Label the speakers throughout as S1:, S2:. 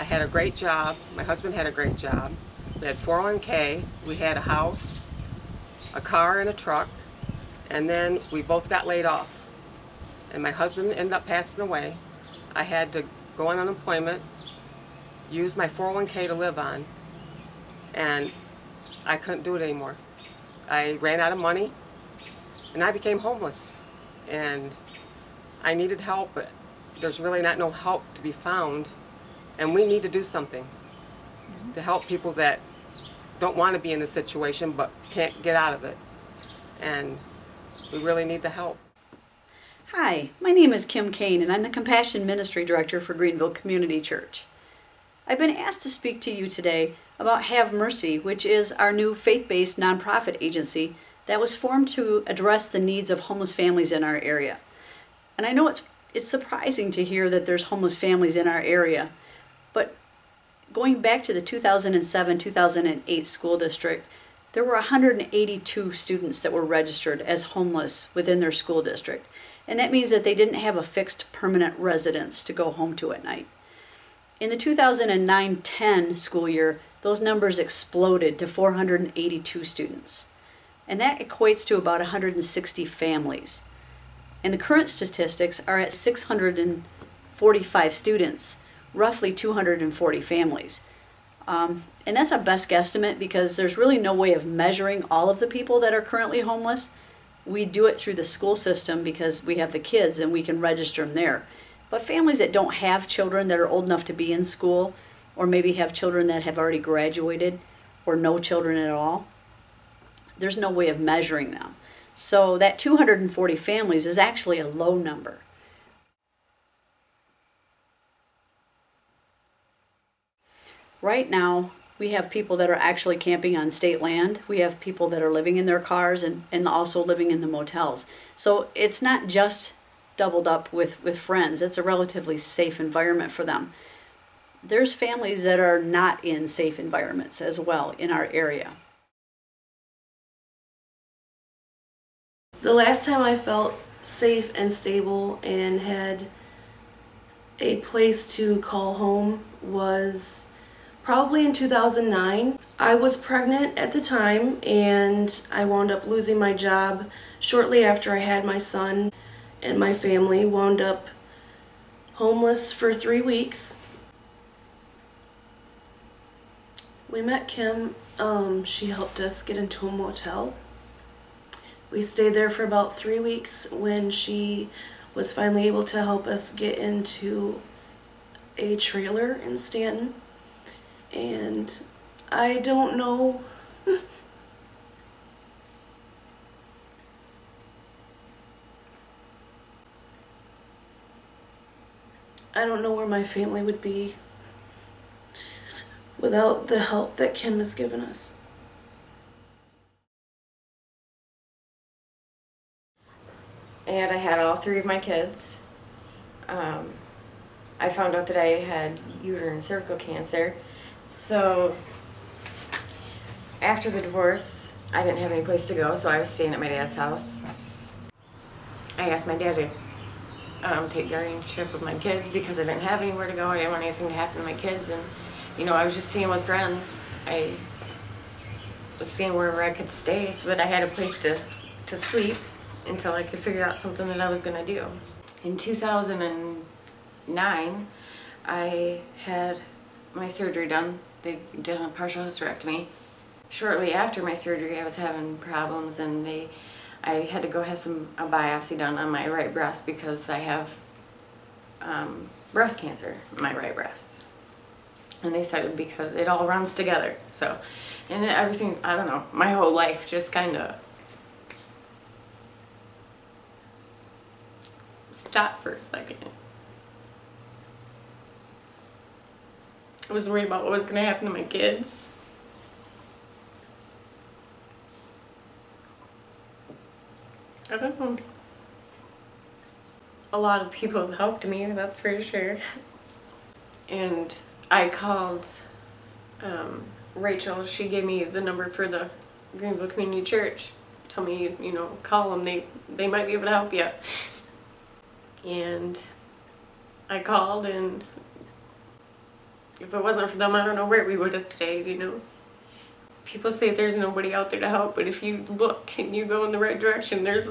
S1: I had a great job. My husband had a great job. We had 401k. We had a house, a car, and a truck. And then we both got laid off. And my husband ended up passing away. I had to go on unemployment, use my 401k to live on, and I couldn't do it anymore. I ran out of money, and I became homeless. And I needed help, but there's really not no help to be found. And we need to do something to help people that don't want to be in this situation but can't get out of it. And we really need the help.
S2: Hi, my name is Kim Kane and I'm the Compassion Ministry Director for Greenville Community Church. I've been asked to speak to you today about Have Mercy, which is our new faith-based nonprofit agency that was formed to address the needs of homeless families in our area. And I know it's surprising to hear that there's homeless families in our area, but going back to the 2007-2008 school district, there were 182 students that were registered as homeless within their school district. And that means that they didn't have a fixed permanent residence to go home to at night. In the 2009-10 school year, those numbers exploded to 482 students. And that equates to about 160 families. And the current statistics are at 645 students, roughly 240 families. And that's a best guesstimate because there's really no way of measuring all of the people that are currently homeless. We do it through the school system because we have the kids and we can register them there. But families that don't have children that are old enough to be in school, or maybe have children that have already graduated, or no children at all, there's no way of measuring them. So that 240 families is actually a low number. Right now, we have people that are actually camping on state land. We have people that are living in their cars and also living in the motels. So it's not just doubled up with friends. It's a relatively safe environment for them. There's families that are not in safe environments as well in our area.
S3: The last time I felt safe and stable and had a place to call home was probably in 2009. I was pregnant at the time and I wound up losing my job shortly after I had my son, and my family wound up homeless for 3 weeks. We met Kim. She helped us get into a motel. We stayed there for about 3 weeks when she was finally able to help us get into a trailer in Stanton. And I don't know I don't know where my family would be without the help that Kim has given us.
S4: And I had all 3 of my kids. I found out that I had uterine and cervical cancer. So after the divorce, I didn't have any place to go, so I was staying at my dad's house. I asked my dad to take guardianship of my kids because I didn't have anywhere to go. I didn't want anything to happen to my kids, and you know, I was just staying with friends. I was staying wherever I could stay so that I had a place to sleep until I could figure out something that I was going to do. In 2009, I had my surgery done. They did a partial hysterectomy. Shortly after my surgery, I was having problems, and I had to go have a biopsy done on my right breast because I have breast cancer in my right breast. And they said because it all runs together. So, and everything, I don't know, my whole life just kind of stopped for a second. I was worried about what was going to happen to my kids. I don't know. A lot of people have helped me, that's for sure. And I called Rachel. She gave me the number for the Greenville Community Church. Tell me, you know, call them. They might be able to help you. And I called, and If it wasn't for them, I don't know where we would have stayed, you know. People say there's nobody out there to help, but if you look and you go in the right direction, there's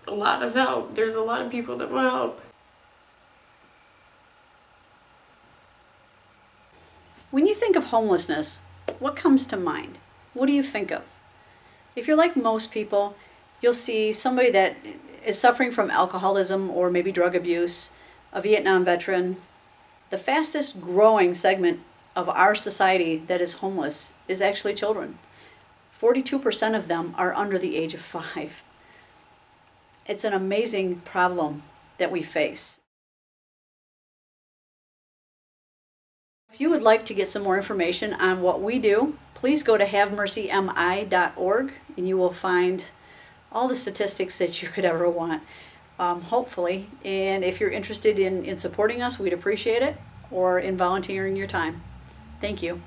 S4: a lot of help. There's a lot of people that will help.
S2: When you think of homelessness, what comes to mind? What do you think of? If you're like most people, you'll see somebody that is suffering from alcoholism or maybe drug abuse, a Vietnam veteran. The fastest growing segment of our society that is homeless is actually children. 42% of them are under the age of 5. It's an amazing problem that we face. If you would like to get some more information on what we do, please go to havemercymi.org and you will find all the statistics that you could ever want, hopefully. And if you're interested in supporting us, we'd appreciate it, or in volunteering your time. Thank you.